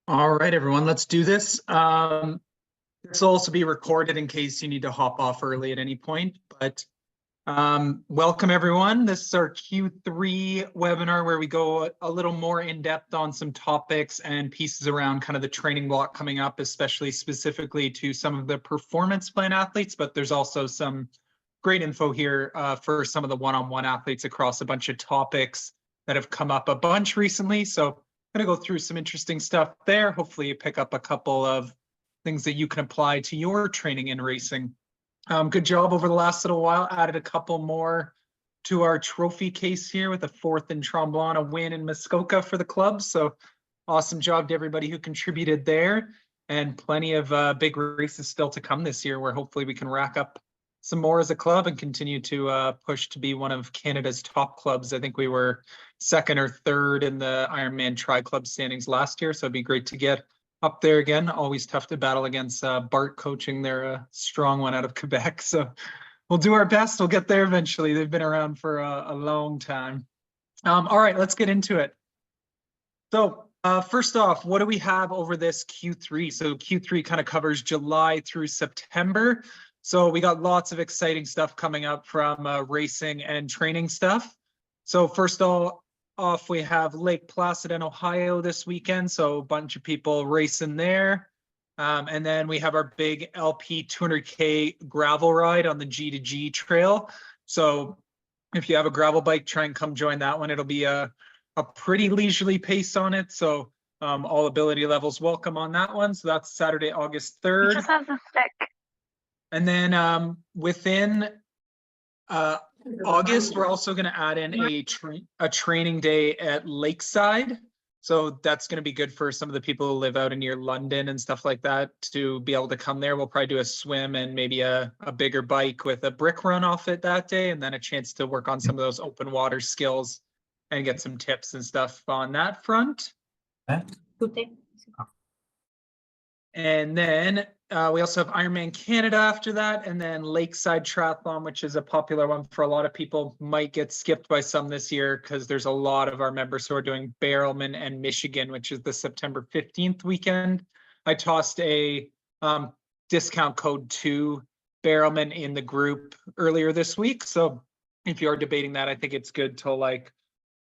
All right, everyone, let's do this. This will also be recorded in case you need to hop off early at any point, but welcome everyone. This is our Q3 webinar where we go a little more in depth on some topics and pieces around kind of the training block coming up, especially specifically to some of the performance plan athletes, but there's also some great info here for some of the one-on-one athletes across a bunch of topics that have come up a bunch recently. So going to go through some interesting stuff there. Hopefully you pick up a couple of things that you can apply to your training and racing. Good job over the last little while. Added a couple more to our trophy case here with a 4th in Tremblant, a win in Muskoka for the club. So awesome job to everybody who contributed there, and plenty of big races still to come this year where hopefully we can rack up some more as a club and continue to push to be one of Canada's top clubs. I think we were 2nd or 3rd in the Ironman Tri-Club standings last year, so it'd be great to get up there again. Always tough to battle against Bart coaching. They're a strong one out of Quebec, so we'll do our best. We'll get there eventually. They've been around for a long time. All right, let's get into it. So first off, what do we have over this Q3? So Q3 kind of covers July through September. So we got lots of exciting stuff coming up from racing and training stuff. So first off, we have Lake Placid in Ohio this weekend. So a bunch of people racing there. And then we have our big LP 200K gravel ride on the G2G trail. So if you have a gravel bike, try and come join that one. It'll be a pretty leisurely pace on it. So all ability levels welcome on that one. So that's Saturday, August 3rd. It just has a stick. And then within August, we're also going to add in a training day at Lakeside. So that's going to be good for some of the people who live out in near London and stuff like that to be able to come there. We'll probably do a swim and maybe a bigger bike with a brick run off it that day, and then a chance to work on some of those open water skills and get some tips and stuff on that front. And then we also have Ironman Canada after that, and then Lakeside Triathlon, which is a popular one for a lot of people. Might get skipped by some this year because there's a lot of our members who are doing Barrelman and Michigan, which is the September 15th weekend. I tossed a discount code to Barrelman in the group earlier this week. So if you are debating that, I think it's good till like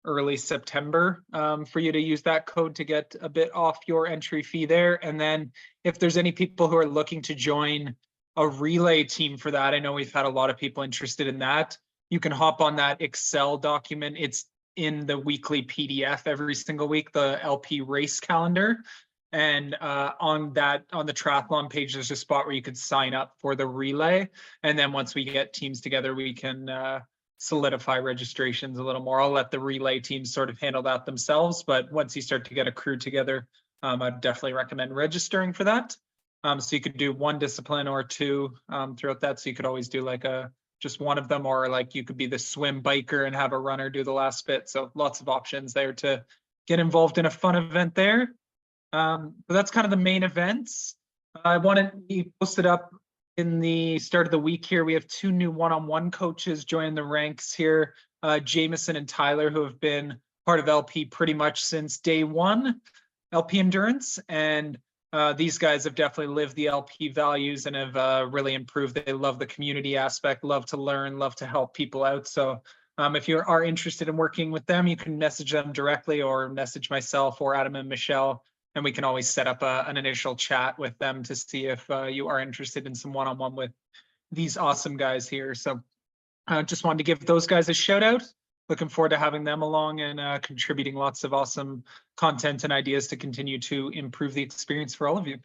early September for you to use that code to get a bit off your entry fee there. And then if there's any people who are looking to join a relay team for that, I know we've had a lot of people interested in that. You can hop on that Excel document. It's in the weekly PDF every single week, the LP race calendar. And on the triathlon page, there's a spot where you could sign up for the relay. And then once we get teams together, we can solidify registrations a little more. I'll let the relay teams sort of handle that themselves, but once you start to get a crew together, I'd definitely recommend registering for that. So you could do one discipline or two throughout that. So you could always do like just one of them, or like you could be the swim biker and have a runner do the last bit. So lots of options there to get involved in a fun event there. But that's kind of the main events. I wanted to post it up in the start of the week here. We have 2 new one-on-one coaches joining the ranks here, Jameson and Tyler, who have been part of LP pretty much since day one, LP Endurance. And these guys have definitely lived the LP values and have really improved. They love the community aspect, love to learn, love to help people out. So if you are interested in working with them, you can message them directly or message myself or Adam and Michelle, and we can always set up an initial chat with them to see if you are interested in some one-on-one with these awesome guys here. So I just wanted to give those guys a shout out. Looking forward to having them along and contributing lots of awesome content and ideas to continue to improve the experience for all of you.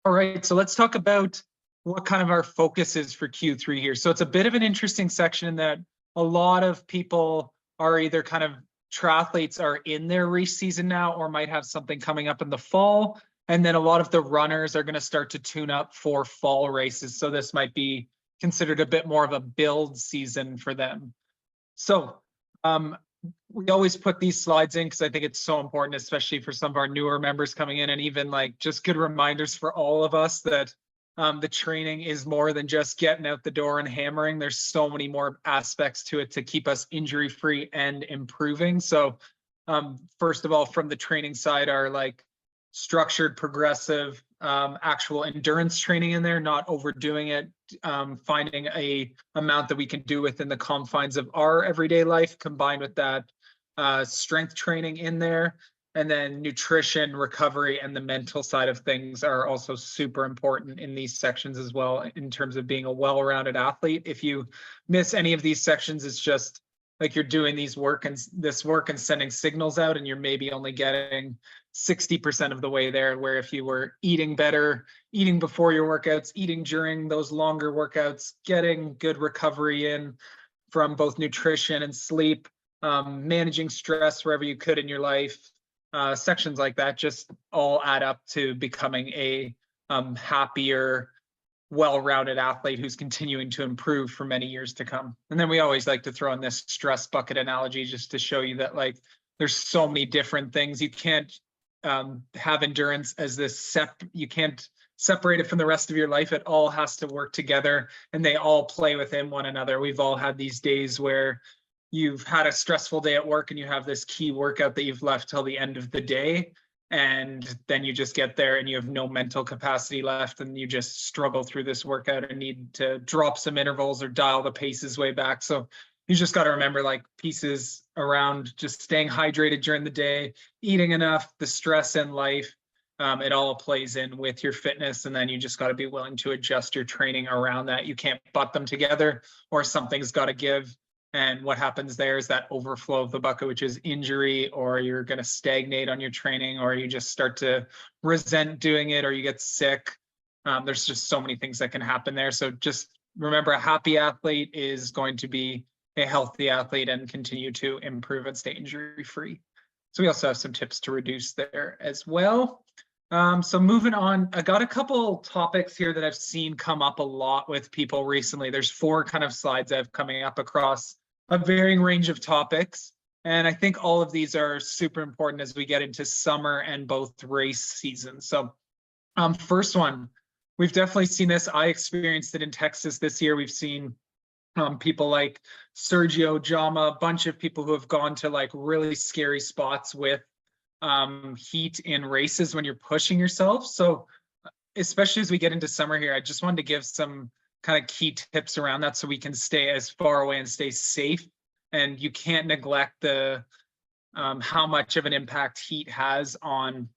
All right, so let's talk about what kind of our focus is for Q3 here. So it's a bit of an interesting section in that a lot of people are either kind of triathletes are in their race season now or might have something coming up in the fall. And then a lot of the runners are going to start to tune up for fall races. So this might be considered a bit more of a build season for them. So we always put these slides in because I think it's so important, especially for some of our newer members coming in, and even like just good reminders for all of us that the training is more than just getting out the door and hammering. There's so many more aspects to it to keep us injury-free and improving. So first of all, from the training side, our like structured, progressive, actual endurance training in there, not overdoing it, finding a amount that we can do within the confines of our everyday life, combined with that strength training in there. And then nutrition, recovery, and the mental side of things are also super important in these sections as well, in terms of being a well-rounded athlete. If you miss any of these sections, it's just like you're doing this work and sending signals out, and you're maybe only getting 60% of the way there, where if you were eating better, eating before your workouts, eating during those longer workouts, getting good recovery in from both nutrition and sleep, managing stress wherever you could in your life, sections like that just all add up to becoming a happier, well-rounded athlete who's continuing to improve for many years to come. And then we always like to throw in this stress bucket analogy just to show you that, like, there's so many different things. You can't have endurance as this you can't separate it from the rest of your life. It all has to work together, and they all play within one another. We've all had these days where you've had a stressful day at work and you have this key workout that you've left till the end of the day, and then you just get there and you have no mental capacity left, and you just struggle through this workout and need to drop some intervals or dial the paces way back. So you just got to remember, like, pieces around just staying hydrated during the day, eating enough, the stress in life, it all plays in with your fitness. And then you just got to be willing to adjust your training around that. You can't butt them together, or something's got to give. And what happens there is that overflow of the bucket, which is injury, or you're going to stagnate on your training, or you just start to resent doing it, or you get sick. There's just so many things that can happen there. So just remember, a happy athlete is going to be a healthy athlete and continue to improve and stay injury free. So we also have some tips to reduce there as well. So moving on, I got a couple topics here that I've seen come up a lot with people recently. There's 4 kind of slides I have coming up across a varying range of topics. And I think all of these are super important as we get into summer and both race seasons. So first one, we've definitely seen this. I experienced it in Texas this year. We've seen people like Sergio Jama, a bunch of people who have gone to like really scary spots with heat in races when you're pushing yourself. So especially as we get into summer here, I just wanted to give some kind of key tips around that so we can stay as far away and stay safe. And you can't neglect the how much of an impact heat has on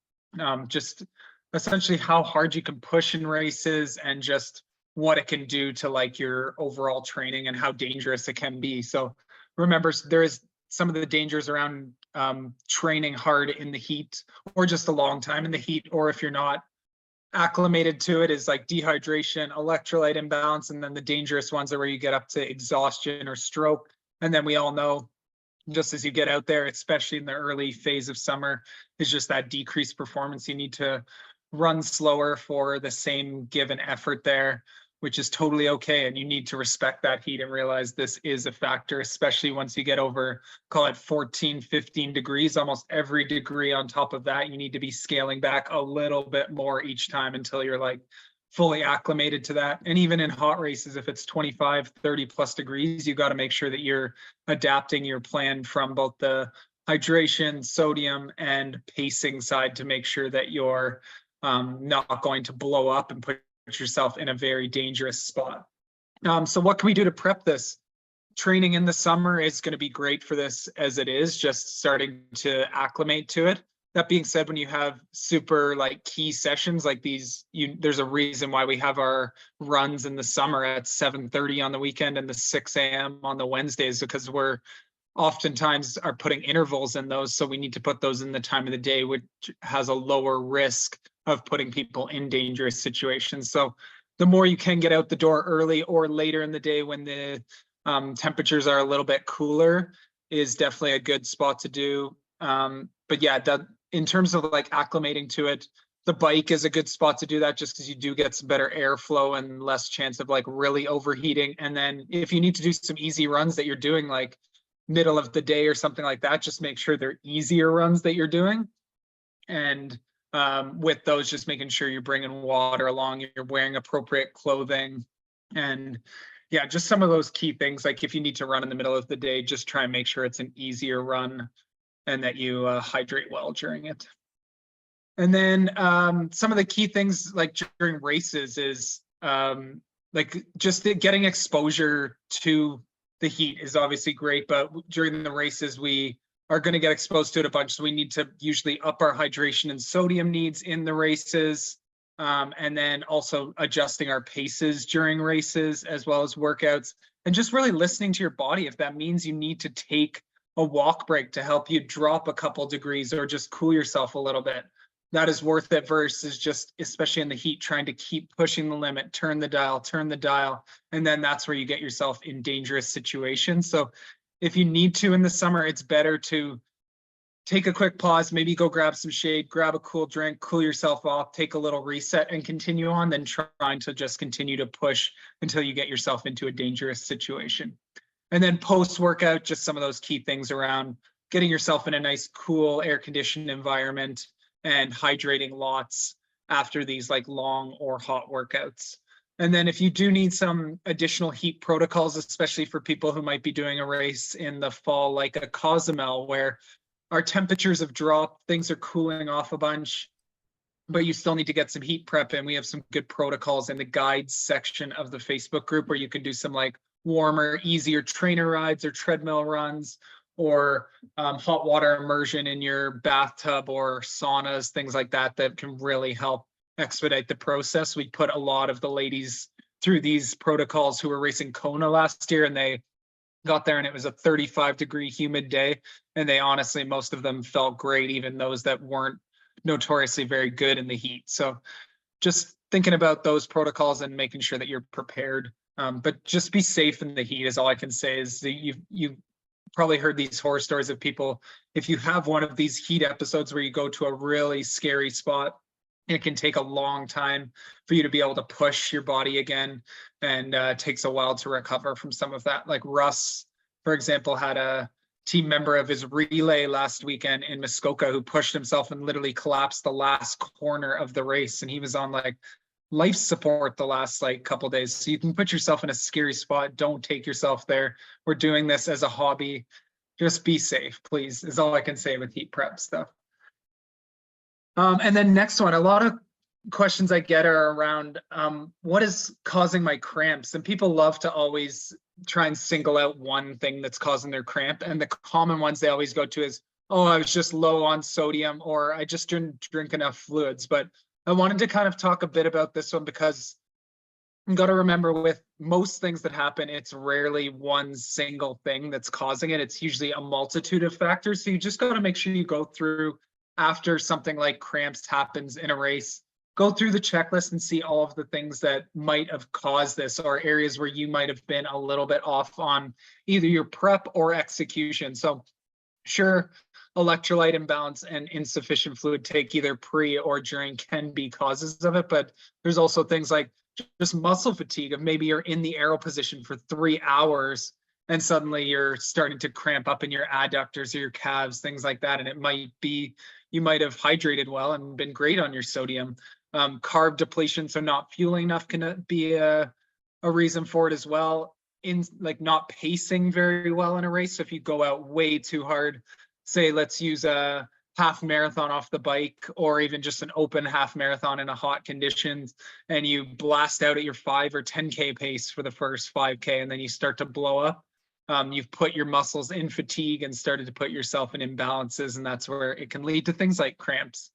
just essentially how hard you can push in races, and just what it can do to like your overall training and how dangerous it can be. So remember, there is some of the dangers around training hard in the heat, or just a long time in the heat, or if you're not acclimated to it, is like dehydration, electrolyte imbalance, and then the dangerous ones are where you get up to exhaustion or stroke. And then we all know, just as you get out there, especially in the early phase of summer, is just that decreased performance. You need to run slower for the same given effort there, which is totally okay. And you need to respect that heat and realize this is a factor, especially once you get over, call it 14, 15 degrees, almost every degree on top of that, you need to be scaling back a little bit more each time until you're like fully acclimated to that. And even in hot races, if it's 25, 30 plus degrees, you got to make sure that you're adapting your plan from both the hydration, sodium, and pacing side to make sure that you're not going to blow up and put yourself in a very dangerous spot. So what can we do to prep this? Training in the summer is going to be great for this, as it is just starting to acclimate to it. That being said, when you have super like key sessions like these, there's a reason why we have our runs in the summer at 7:30 on the weekend and the 6 a.m. on the Wednesdays, because we're oftentimes are putting intervals in those. So we need to put those in the time of the day, which has a lower risk of putting people in dangerous situations. So the more you can get out the door early or later in the day when the temperatures are a little bit cooler is definitely a good spot to do. But yeah, in terms of like acclimating to it, the bike is a good spot to do that, just because you do get some better airflow and less chance of like really overheating. And then if you need to do some easy runs that you're doing like middle of the day or something like that, just make sure they're easier runs that you're doing. And with those, just making sure you're bringing water along, you're wearing appropriate clothing, and yeah, just some of those key things. Like if you need to run in the middle of the day, just try and make sure it's an easier run and that you hydrate well during it. And then some of the key things like during races is like just getting exposure to the heat is obviously great, but during the races we are going to get exposed to it a bunch. So we need to usually up our hydration and sodium needs in the races. And then also adjusting our paces during races as well as workouts, and just really listening to your body. If that means you need to take a walk break to help you drop a couple degrees or just cool yourself a little bit, that is worth it, versus just, especially in the heat, trying to keep pushing the limit, turn the dial. And then that's where you get yourself in dangerous situations. So if you need to in the summer, it's better to take a quick pause, maybe go grab some shade, grab a cool drink, cool yourself off, take a little reset and continue on, than trying to just continue to push until you get yourself into a dangerous situation. And then post-workout, just some of those key things around getting yourself in a nice, cool, air-conditioned environment and hydrating lots after these like long or hot workouts. And then if you do need some additional heat protocols, especially for people who might be doing a race in the fall, like a Cozumel, where our temperatures have dropped, things are cooling off a bunch, but you still need to get some heat prep. And we have some good protocols in the guides section of the Facebook group where you can do some like warmer, easier trainer rides or treadmill runs, or hot water immersion in your bathtub or saunas, things like that, that can really help expedite the process. We put a lot of the ladies through these protocols who were racing Kona last year, and they got there and it was a 35-degree humid day. And they honestly, most of them felt great, even those that weren't notoriously very good in the heat. So just thinking about those protocols and making sure that you're prepared. But just be safe in the heat is all I can say. Is that you've probably heard these horror stories of people, if you have one of these heat episodes where you go to a really scary spot, it can take a long time for you to be able to push your body again, and takes a while to recover from some of that. Like Russ, for example, had a team member of his relay last weekend in Muskoka who pushed himself and literally collapsed the last corner of the race, and he was on like life support the last like couple days. So you can put yourself in a scary spot. Don't take yourself there. We're doing this as a hobby. Just be safe, please, is all I can say with heat prep stuff. And then next one, a lot of questions I get are around what is causing my cramps? And people love to always try and single out one thing that's causing their cramp. And the common ones they always go to is, oh, I was just low on sodium, or I just didn't drink enough fluids. But I wanted to kind of talk a bit about this one, because you got to remember, with most things that happen, it's rarely one single thing that's causing it. It's usually a multitude of factors. So you just got to make sure you go through, after something like cramps happens in a race, go through the checklist and see all of the things that might have caused this, or areas where you might have been a little bit off on either your prep or execution. So sure, electrolyte imbalance and insufficient fluid take either pre or during can be causes of it, but there's also things like just muscle fatigue, of maybe you're in the aero position for 3 hours and suddenly you're starting to cramp up in your adductors or your calves, things like that. And it might be, you might have hydrated well and been great on your sodium. Carb depletion, so not fueling enough, can be a reason for it as well. In like not pacing very well in a race. So if you go out way too hard, say let's use a half marathon off the bike, or even just an open half marathon in a hot conditions, and you blast out at your 5 or 10K pace for the first 5K, and then you start to blow up, you've put your muscles in fatigue and started to put yourself in imbalances, and that's where it can lead to things like cramps.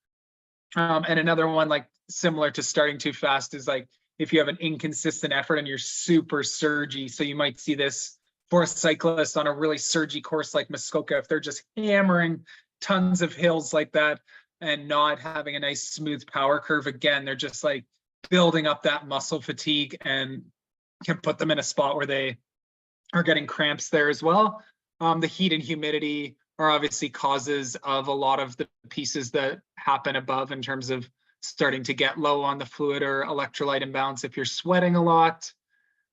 And another one, like similar to starting too fast, is like if you have an inconsistent effort and you're super surgy. So you might see this for a cyclist on a really surgy course like Muskoka, if they're just hammering tons of hills like that and not having a nice smooth power curve. Again, they're just like building up that muscle fatigue and can put them in a spot where they are getting cramps there as well. The heat and humidity are obviously causes of a lot of the pieces that happen above in terms of starting to get low on the fluid or electrolyte imbalance. If you're sweating a lot,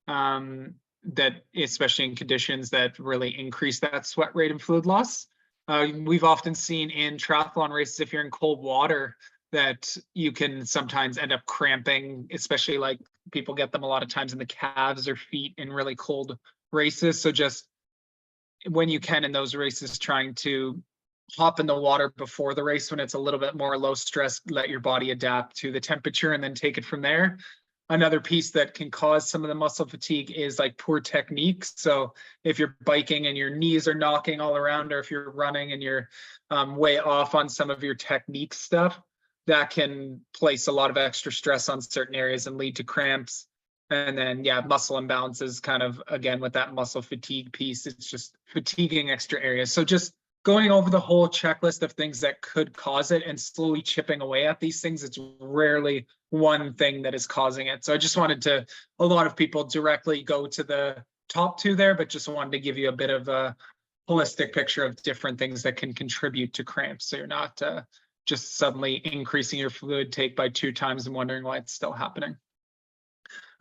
that especially in conditions that really increase that sweat rate and fluid loss. We've often seen in triathlon races, if you're in cold water, that you can sometimes end up cramping, especially like people get them a lot of times in the calves or feet in really cold races. So just when you can in those races, trying to hop in the water before the race when it's a little bit more low stress, let your body adapt to the temperature and then take it from there. Another piece that can cause some of the muscle fatigue is like poor technique. So if you're biking and your knees are knocking all around, or if you're running and you're way off on some of your technique stuff, that can place a lot of extra stress on certain areas and lead to cramps. And then, yeah, muscle imbalances kind of, again, with that muscle fatigue piece, it's just fatiguing extra areas. So just going over the whole checklist of things that could cause it and slowly chipping away at these things, it's rarely one thing that is causing it. So I just wanted to, a lot of people directly go to the top two there, but just wanted to give you a bit of a holistic picture of different things that can contribute to cramps. So you're not just suddenly increasing your fluid take by 2 times and wondering why it's still happening.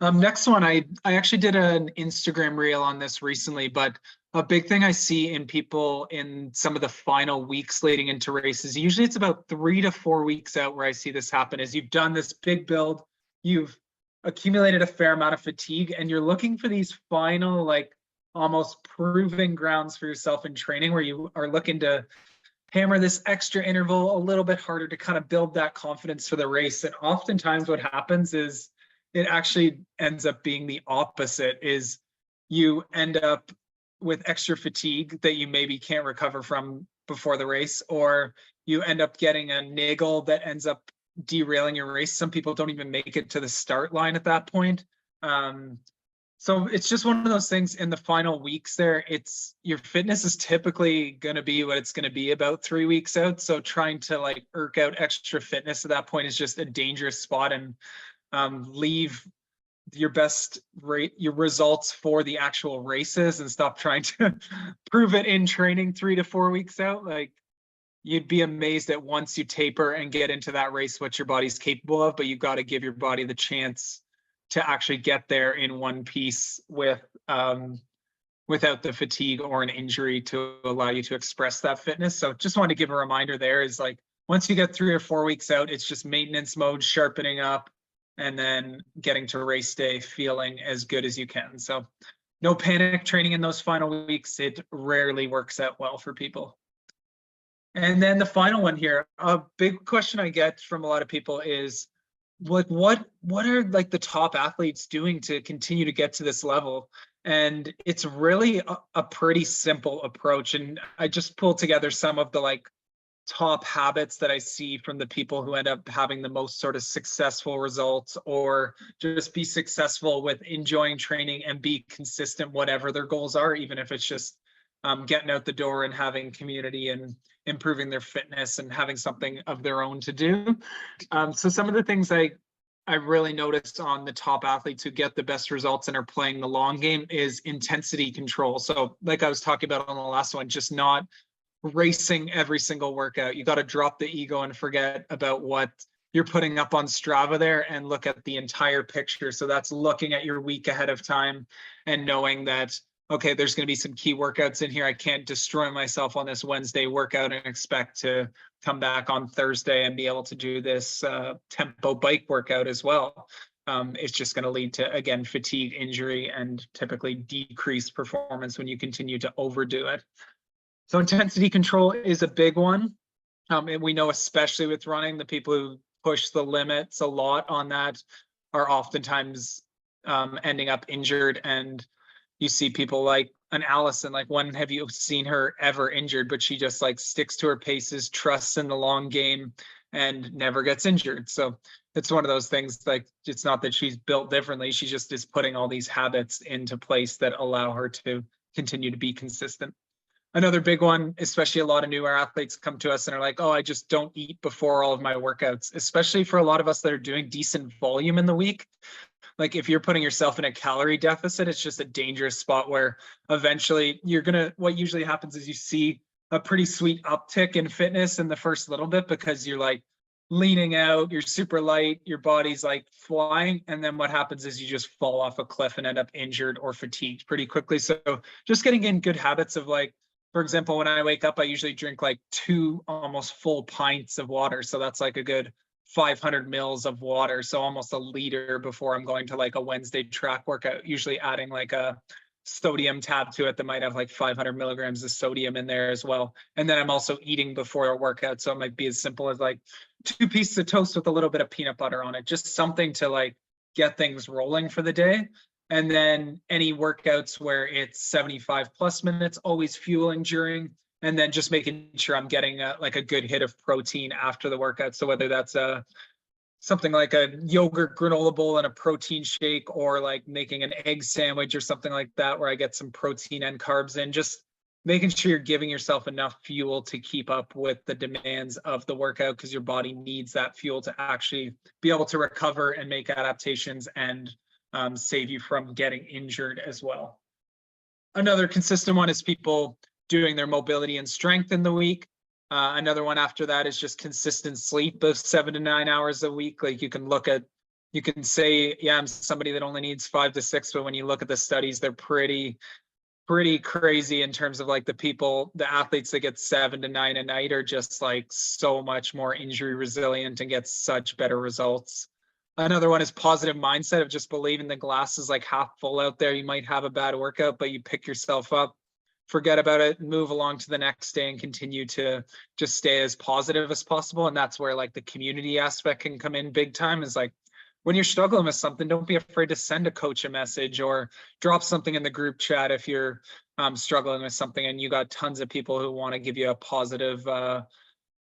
Next one, I actually did an Instagram reel on this recently, but a big thing I see in people in some of the final weeks leading into races, usually it's about 3 to 4 weeks out where I see this happen, is you've done this big build, you've accumulated a fair amount of fatigue, and you're looking for these final, like almost proving grounds for yourself in training where you are looking to hammer this extra interval a little bit harder to kind of build that confidence for the race. And oftentimes what happens is it actually ends up being the opposite, is you end up with extra fatigue that you maybe can't recover from before the race, or you end up getting a niggle that ends up derailing your race. Some people don't even make it to the start line at that point. So it's just one of those things in the final weeks there. It's your fitness is typically going to be what it's going to be about 3 weeks out. So trying to like irk out extra fitness at that point is just a dangerous spot, and leave your best rate, your results for the actual races, and stop trying to prove it in training 3 to 4 weeks out. Like, you'd be amazed at once you taper and get into that race what your body's capable of, but you've got to give your body the chance to actually get there in one piece with without the fatigue or an injury to allow you to express that fitness. So just wanted to give a reminder there, is like once you get 3 or 4 weeks out, it's just maintenance mode, sharpening up, and then getting to race day feeling as good as you can. So no panic training in those final weeks. It rarely works out well for people. And then the final one here, a big question I get from a lot of people is, like, what are like the top athletes doing to continue to get to this level? And it's really a pretty simple approach. And I just pulled together some of the like top habits that I see from the people who end up having the most sort of successful results, or just be successful with enjoying training and be consistent, whatever their goals are, even if it's just getting out the door and having community and improving their fitness and having something of their own to do. So some of the things I really noticed on the top athletes who get the best results and are playing the long game is intensity control. So like I was talking about on the last one, just not racing every single workout. You got to drop the ego and forget about what you're putting up on Strava there and look at the entire picture. So that's looking at your week ahead of time and knowing that, okay, there's going to be some key workouts in here. I can't destroy myself on this Wednesday workout and expect to come back on Thursday and be able to do this tempo bike workout as well. It's just going to lead to, again, fatigue, injury, and typically decreased performance when you continue to overdo it. So intensity control is a big one. And we know, especially with running, the people who push the limits a lot on that are oftentimes ending up injured. And you see people like an Allison, like, when have you seen her ever injured? But she just like sticks to her paces, trusts in the long game, and never gets injured. So it's one of those things, like, it's not that she's built differently. She just is putting all these habits into place that allow her to continue to be consistent. Another big one, especially a lot of newer athletes come to us and are like, oh, I just don't eat before all of my workouts, especially for a lot of us that are doing decent volume in the week. Like, if you're putting yourself in a calorie deficit, it's just a dangerous spot where eventually what usually happens is you see a pretty sweet uptick in fitness in the first little bit, because you're like leaning out, you're super light, your body's like flying. And then what happens is you just fall off a cliff and end up injured or fatigued pretty quickly. So just getting in good habits of, like, for example, when I wake up, I usually drink like 2 almost full pints of water. So that's like a good 500 mils of water. So almost a liter before I'm going to like a Wednesday track workout, usually adding like a sodium tab to it that might have like 500 milligrams of sodium in there as well. And then I'm also eating before a workout. So it might be as simple as like 2 pieces of toast with a little bit of peanut butter on it, just something to like get things rolling for the day. And then any workouts where it's 75 plus minutes, always fueling during, and then just making sure I'm getting like a good hit of protein after the workout. So whether that's something like a yogurt granola bowl and a protein shake, or like making an egg sandwich or something like that, where I get some protein and carbs in, just making sure you're giving yourself enough fuel to keep up with the demands of the workout, because your body needs that fuel to actually be able to recover and make adaptations and save you from getting injured as well. Another consistent one is people doing their mobility and strength in the week. Another one after that is just consistent sleep of 7 to 9 hours a week. Like you can say, yeah, I'm somebody that only needs 5 to 6, but when you look at the studies, they're pretty crazy in terms of like the athletes that get 7 to 9 a night are just like so much more injury resilient and get such better results. Another one is positive mindset of just believing the glass is like half full out there. You might have a bad workout, but you pick yourself up, forget about it, move along to the next day, and continue to just stay as positive as possible. And that's where like the community aspect can come in big time, is like when you're struggling with something, don't be afraid to send a coach a message or drop something in the group chat if you're struggling with something and you got tons of people who want to give you a positive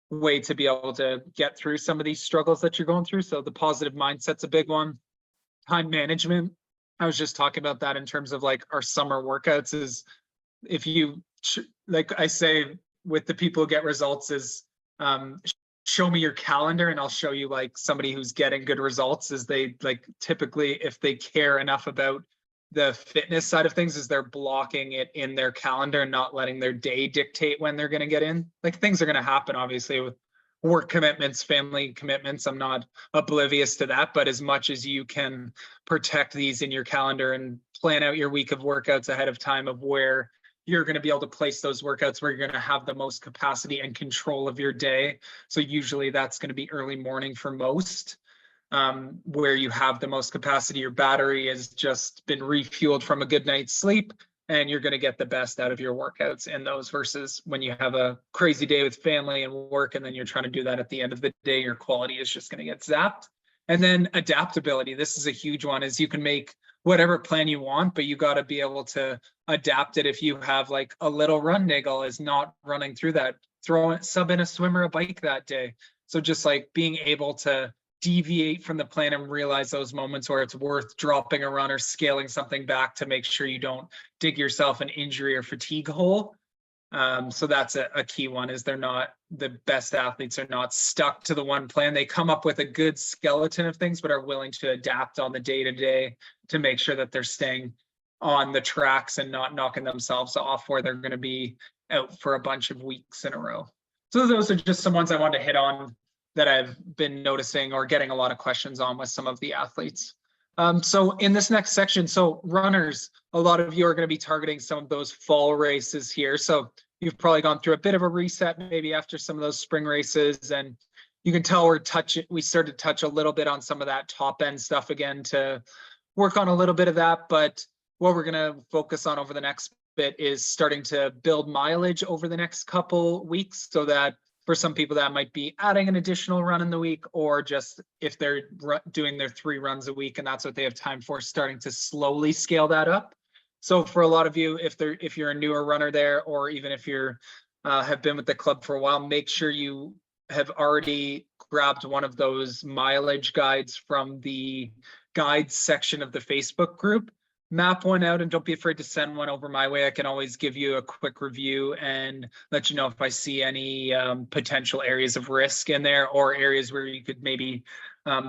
way to be able to get through some of these struggles that you're going through. So the positive mindset's a big one. Time management. I was just talking about that in terms of like our summer workouts, is if you, like I say with the people who get results, is show me your calendar and I'll show you like somebody who's getting good results. Is they like typically, if they care enough about the fitness side of things, is they're blocking it in their calendar and not letting their day dictate when they're going to get in. Like things are going to happen obviously with work commitments, family commitments. I'm not oblivious to that, but as much as you can protect these in your calendar and plan out your week of workouts ahead of time, of where you're going to be able to place those workouts where you're going to have the most capacity and control of your day. So usually that's going to be early morning for most, where you have the most capacity. Your battery has just been refueled from a good night's sleep, and you're going to get the best out of your workouts in those, versus when you have a crazy day with family and work, and then you're trying to do that at the end of the day, your quality is just going to get zapped. And then adaptability. This is a huge one, is you can make whatever plan you want, but you got to be able to adapt it. If you have like a little run niggle, is not running through that, sub in a swim or a bike that day. So just like being able to deviate from the plan and realize those moments where it's worth dropping a run or scaling something back to make sure you don't dig yourself an injury or fatigue hole. So that's a key one, is they're not, the best athletes are not stuck to the one plan. They come up with a good skeleton of things, but are willing to adapt on the day-to-day to make sure that they're staying on the tracks and not knocking themselves off where they're going to be out for a bunch of weeks in a row. So those are just some ones I wanted to hit on that I've been noticing or getting a lot of questions on with some of the athletes. So in this next section, so runners, a lot of you are going to be targeting some of those fall races here. So you've probably gone through a bit of a reset maybe after some of those spring races, and you can tell we started to touch a little bit on some of that top end stuff again to work on a little bit of that. But what we're going to focus on over the next bit is starting to build mileage over the next couple weeks, so that for some people that might be adding an additional run in the week, or just if they're doing their 3 runs a week and that's what they have time for, starting to slowly scale that up. So for a lot of you, if you're a newer runner there, or even if you're have been with the club for a while, make sure you have already grabbed one of those mileage guides from the guides section of the Facebook group. Map one out and don't be afraid to send one over my way. I can always give you a quick review and let you know if I see any potential areas of risk in there, or areas where you could maybe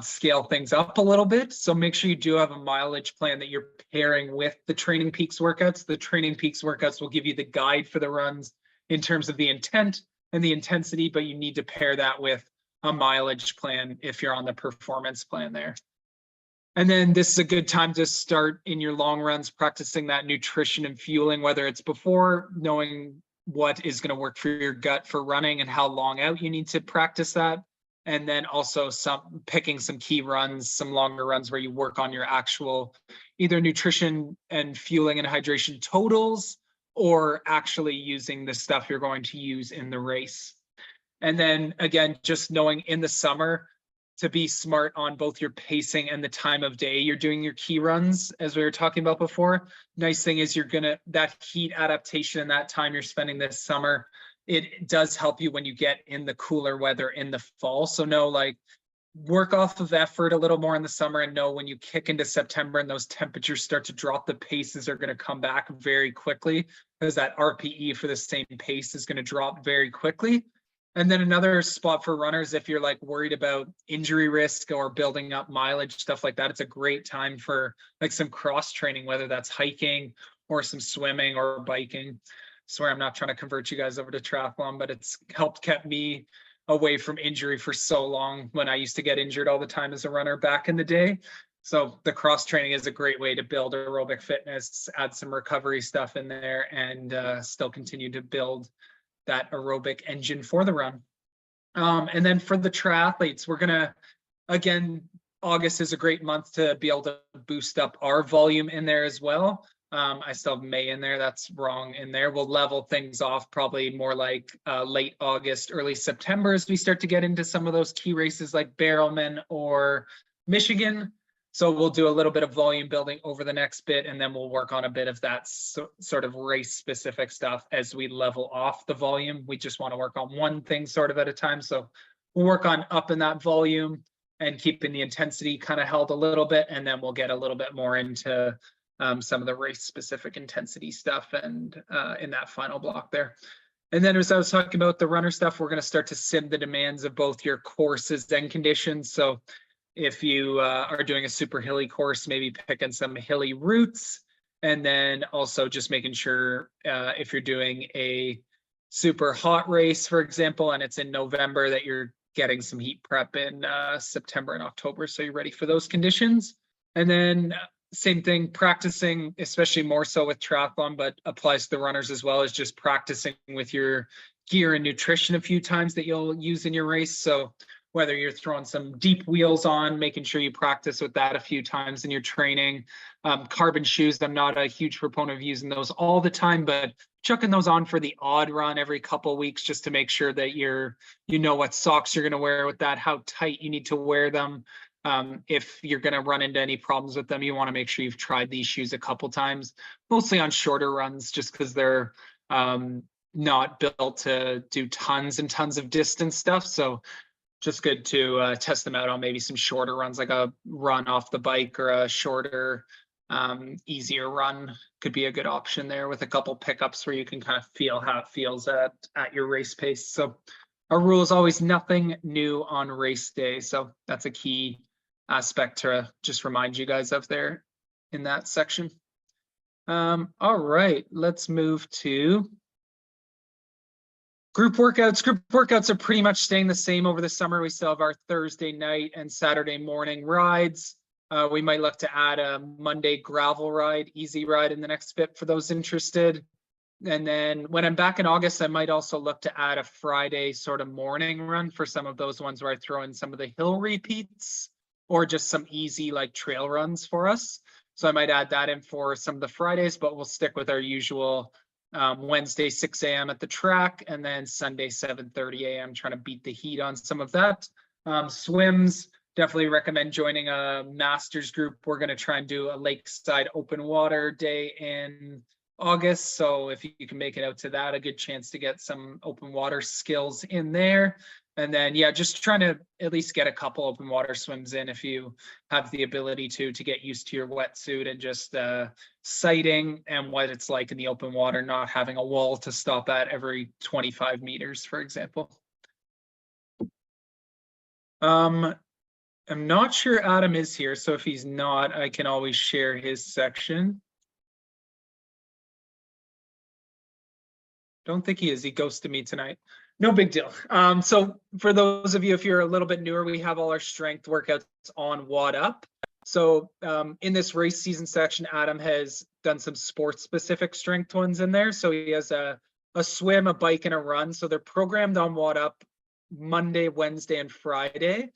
scale things up a little bit. So make sure you do have a mileage plan that you're pairing with the Training Peaks workouts. The Training Peaks workouts will give you the guide for the runs in terms of the intent and the intensity, but you need to pair that with a mileage plan if you're on the performance plan there. And then this is a good time to start in your long runs, practicing that nutrition and fueling, whether it's before, knowing what is going to work for your gut for running and how long out you need to practice that. And then also picking some key runs, some longer runs where you work on your actual either nutrition and fueling and hydration totals, or actually using the stuff you're going to use in the race. And then again, just knowing in the summer to be smart on both your pacing and the time of day you're doing your key runs, as we were talking about before. Nice thing is that heat adaptation and that time you're spending this summer, it does help you when you get in the cooler weather in the fall. So work off of effort a little more in the summer, and know when you kick into September and those temperatures start to drop, the paces are going to come back very quickly, because that RPE for the same pace is going to drop very quickly. And then another spot for runners, if you're like worried about injury risk or building up mileage, stuff like that, it's a great time for like some cross training, whether that's hiking or some swimming or biking. I swear I'm not trying to convert you guys over to triathlon, but it's kept me away from injury for so long when I used to get injured all the time as a runner back in the day. So the cross training is a great way to build aerobic fitness, add some recovery stuff in there, and still continue to build that aerobic engine for the run. And then for the triathletes, we're gonna, again, August is a great month to be able to boost up our volume in there as well. I still have May in there, that's wrong in there. We'll level things off probably more like late August, early September, as we start to get into some of those key races like Barrowman or Michigan. So we'll do a little bit of volume building over the next bit, and then we'll work on a bit of that sort of race specific stuff as we level off the volume. We just want to work on one thing sort of at a time. So we'll work on upping that volume and keeping the intensity kind of held a little bit, and then we'll get a little bit more into some of the race specific intensity stuff and in that final block there. And then as I was talking about the runner stuff, we're going to start to sim the demands of both your courses and conditions. So if you are doing a super hilly course, maybe picking some hilly routes, and then also just making sure if you're doing a super hot race, for example, and it's in November, that you're getting some heat prep in September and October, so you're ready for those conditions. And then same thing, practicing, especially more so with triathlon, but applies to the runners as well, as just practicing with your gear and nutrition a few times that you'll use in your race. So whether you're throwing some deep wheels on, making sure you practice with that a few times in your training. Carbon shoes, I'm not a huge proponent of using those all the time, but chucking those on for the odd run every couple of weeks, just to make sure that you know what socks you're going to wear with that, how tight you need to wear them. If you're going to run into any problems with them, you want to make sure you've tried these shoes a couple times, mostly on shorter runs, just because they're not built to do tons and tons of distance stuff. So just good to test them out on maybe some shorter runs, like a run off the bike or a shorter, easier run could be a good option there, with a couple pickups where you can kind of feel how it feels at your race pace. So our rule is always nothing new on race day. So that's a key aspect to just remind you guys of there in that section. All right, let's move to group workouts. Group workouts are pretty much staying the same over the summer. We still have our Thursday night and Saturday morning rides. We might look to add a Monday gravel ride, easy ride in the next bit for those interested. And then when I'm back in August, I might also look to add a Friday sort of morning run for some of those ones where I throw in some of the hill repeats or just some easy like trail runs for us. So I might add that in for some of the Fridays, but we'll stick with our usual Wednesday 6 a.m. at the track, and then Sunday 7:30 a.m. trying to beat the heat on some of that. Swims, definitely recommend joining a masters group. We're going to try and do a lakeside open water day in August, so if you can make it out to that, a good chance to get some open water skills in there. And then yeah, just trying to at least get a couple open water swims in if you have the ability to get used to your wetsuit and just sighting and what it's like in the open water, not having a wall to stop at every 25 meters, for example. I'm not sure Adam is here, so if he's not, I can always share his section. Don't think he is. He ghosted me tonight. No big deal. So for those of you, if you're a little bit newer, we have all our strength workouts on Watt Up. So in this race season section, Adam has done some sports specific strength ones in there. So he has a swim, a bike, and a run. So they're programmed on Watt Up. Monday, Wednesday, and Friday.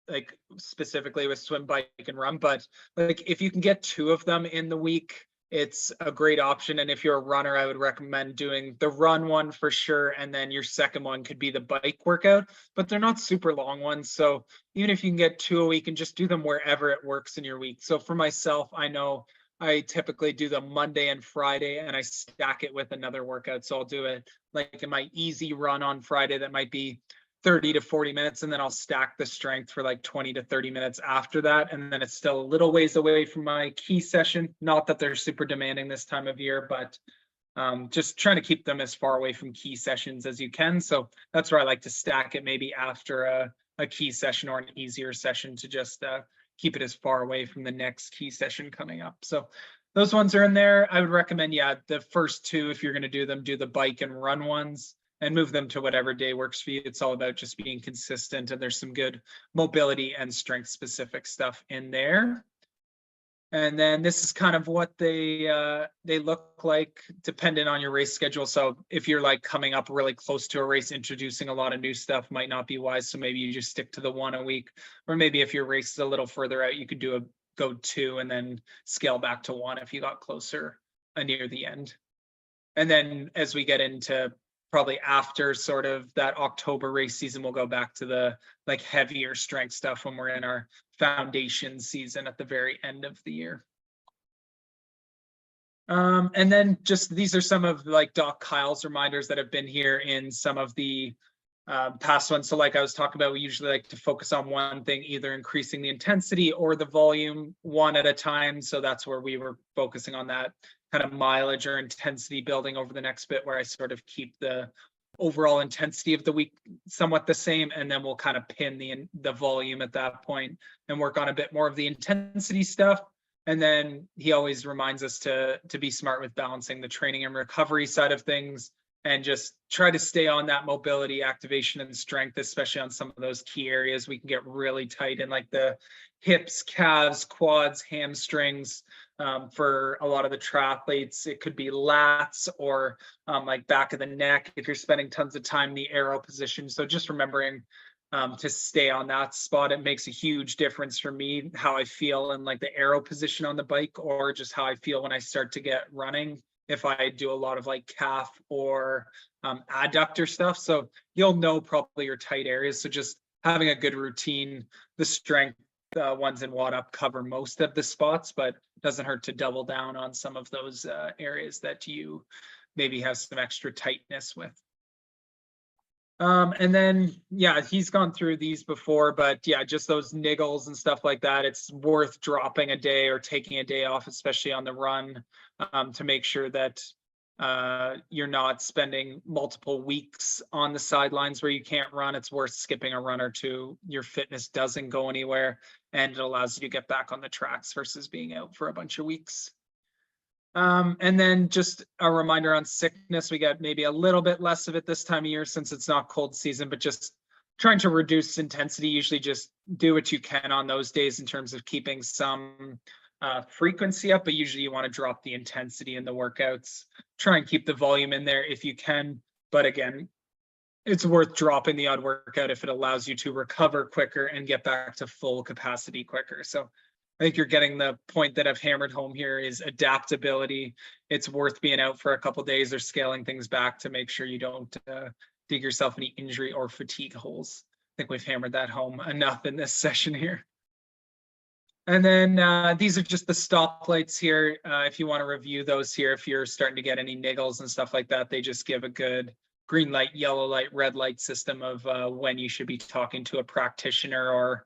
Like specifically with swim, bike, and run. But like if you can get 2 of them in the week, it's a great option. And if you're a runner, I would recommend doing the run one for sure. And then your second one could be the bike workout, but they're not super long ones. So even if you can get 2 a week and just do them wherever it works in your week. So for myself, I know I typically do the Monday and Friday and I stack it with another workout. So I'll do it like in my easy run on Friday that might be 30 to 40 minutes, and then I'll stack the strength for like 20 to 30 minutes after that. And then it's still a little ways away from my key session. Not that they're super demanding this time of year, but just trying to keep them as far away from key sessions as you can. So that's where I like to stack it, maybe after a key session or an easier session, to just keep it as far away from the next key session coming up. So those ones are in there. I would recommend, yeah, the first 2, if you're going to do them, do the bike and run ones and move them to whatever day works for you. It's all about just being consistent, and there's some good mobility and strength specific stuff in there. And then this is kind of what they look like depending on your race schedule. So if you're like coming up really close to a race, introducing a lot of new stuff might not be wise. So maybe you just stick to the 1 a week, or maybe if your race is a little further out, you could go 2 and then scale back to 1 if you got closer near the end. And then as we get into probably after sort of that October race season, we'll go back to the like heavier strength stuff when we're in our foundation season at the very end of the year. And then just these are some of like Doc Kyle's reminders that have been here in some of the past ones. So like I was talking about, we usually like to focus on one thing, either increasing the intensity or the volume one at a time. So that's where we were focusing on that kind of mileage or intensity building over the next bit, where I sort of keep the overall intensity of the week somewhat the same, and then we'll kind of pin the volume at that point and work on a bit more of the intensity stuff. And then he always reminds us to be smart with balancing the training and recovery side of things, and just try to stay on that mobility, activation, and strength, especially on some of those key areas. We can get really tight in like the hips, calves, quads, hamstrings. For a lot of the triathletes, it could be lats or like back of the neck if you're spending tons of time in the arrow position. So just remembering to stay on that spot. It makes a huge difference for me how I feel in like the arrow position on the bike, or just how I feel when I start to get running, if I do a lot of like calf or adductor stuff. So you'll know probably your tight areas. So just having a good routine, the strength ones in WOD Up cover most of the spots, but it doesn't hurt to double down on some of those areas that you maybe have some extra tightness with. And then, yeah, he's gone through these before, but yeah, just those niggles and stuff like that. It's worth dropping a day or taking a day off, especially on the run, to make sure that you're not spending multiple weeks on the sidelines where you can't run. It's worth skipping a run or two. Your fitness doesn't go anywhere, and it allows you to get back on the tracks versus being out for a bunch of weeks. And then just a reminder on sickness. We got maybe a little bit less of it this time of year since it's not cold season, but just trying to reduce intensity. Usually just do what you can on those days in terms of keeping some frequency up, but usually you want to drop the intensity in the workouts. Try and keep the volume in there if you can. But again, it's worth dropping the odd workout if it allows you to recover quicker and get back to full capacity quicker. So I think you're getting the point that I've hammered home here is adaptability. It's worth being out for a couple of days or scaling things back to make sure you don't dig yourself any injury or fatigue holes. I think we've hammered that home enough in this session here. And then these are just the stoplights here. If you want to review those here, if you're starting to get any niggles and stuff like that, they just give a good green light, yellow light, red light system of when you should be talking to a practitioner, or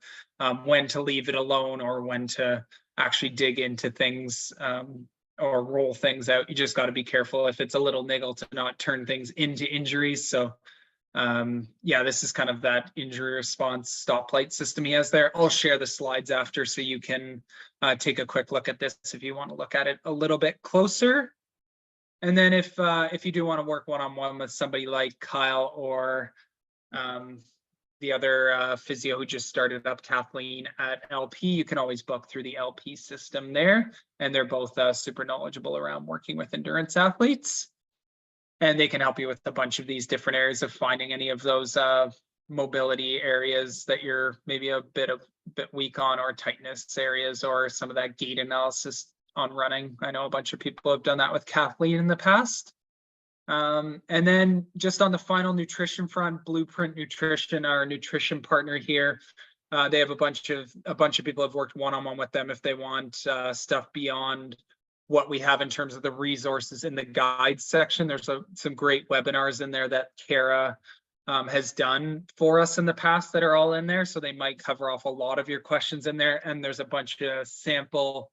when to leave it alone, or when to actually dig into things or roll things out. You just got to be careful if it's a little niggle to not turn things into injuries. So yeah, this is kind of that injury response stoplight system he has there. I'll share the slides after so you can take a quick look at this if you want to look at it a little bit closer. And then if you do want to work one-on-one with somebody like Kyle or the other physio who just started up, Kathleen at LP, you can always book through the LP system there. And they're both super knowledgeable around working with endurance athletes. and they can help you with a bunch of these different areas of finding any of those mobility areas that you're maybe a bit weak on, or tightness areas, or some of that gait analysis on running. I know a bunch of people have done that with Kathleen in the past. And then just on the final nutrition front, Blueprint Nutrition, our nutrition partner here, they have a bunch of people have worked one-on-one with them if they want stuff beyond what we have in terms of the resources in the guide section. There's some great webinars in there that Kara has done for us in the past that are all in there. So they might cover off a lot of your questions in there. And there's a bunch of sample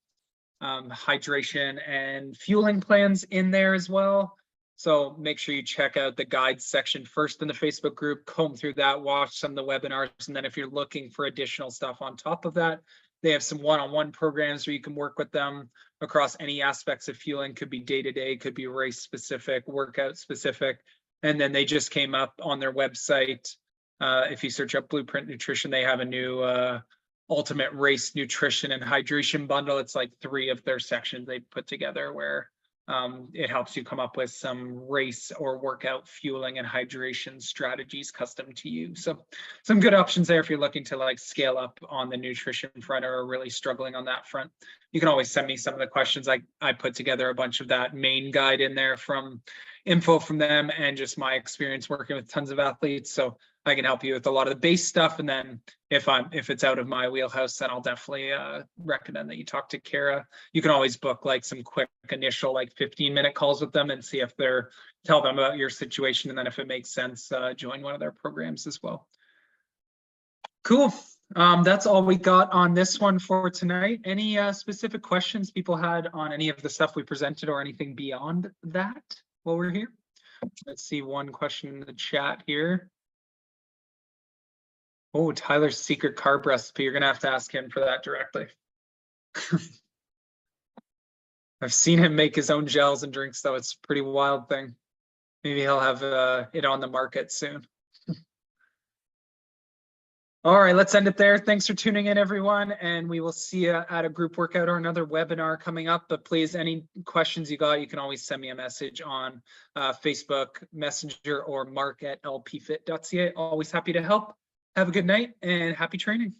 hydration and fueling plans in there as well. So make sure you check out the guides section first in the Facebook group, comb through that, watch some of the webinars. And then if you're looking for additional stuff on top of that, they have some one-on-one programs where you can work with them across any aspects of fueling. Could be day-to-day, could be race specific, workout specific. And then they just came up on their website. If you search up Blueprint Nutrition, they have a new ultimate race nutrition and hydration bundle. It's like 3 of their sections they put together where it helps you come up with some race or workout fueling and hydration strategies custom to you. So some good options there if you're looking to like scale up on the nutrition front or are really struggling on that front. You can always send me some of the questions. I put together a bunch of that main guide in there from info from them and just my experience working with tons of athletes. So I can help you with a lot of the base stuff. And then if it's out of my wheelhouse, then I'll definitely recommend that you talk to Kara. You can always book like some quick initial like 15-minute calls with them and see if tell them about your situation. And then if it makes sense, join one of their programs as well. Cool. That's all we got on this one for tonight. Any specific questions people had on any of the stuff we presented or anything beyond that while we're here? Let's see one question in the chat here. Oh, Tyler's secret carb recipe. You're going to have to ask him for that directly. I've seen him make his own gels and drinks, though. It's a pretty wild thing. Maybe he'll have it on the market soon. All right, let's end it there. Thanks for tuning in, everyone. And we will see you at a group workout or another webinar coming up. But please, any questions you got, you can always send me a message on Facebook Messenger or mark@lpfit.ca. Always happy to help. Have a good night and happy training.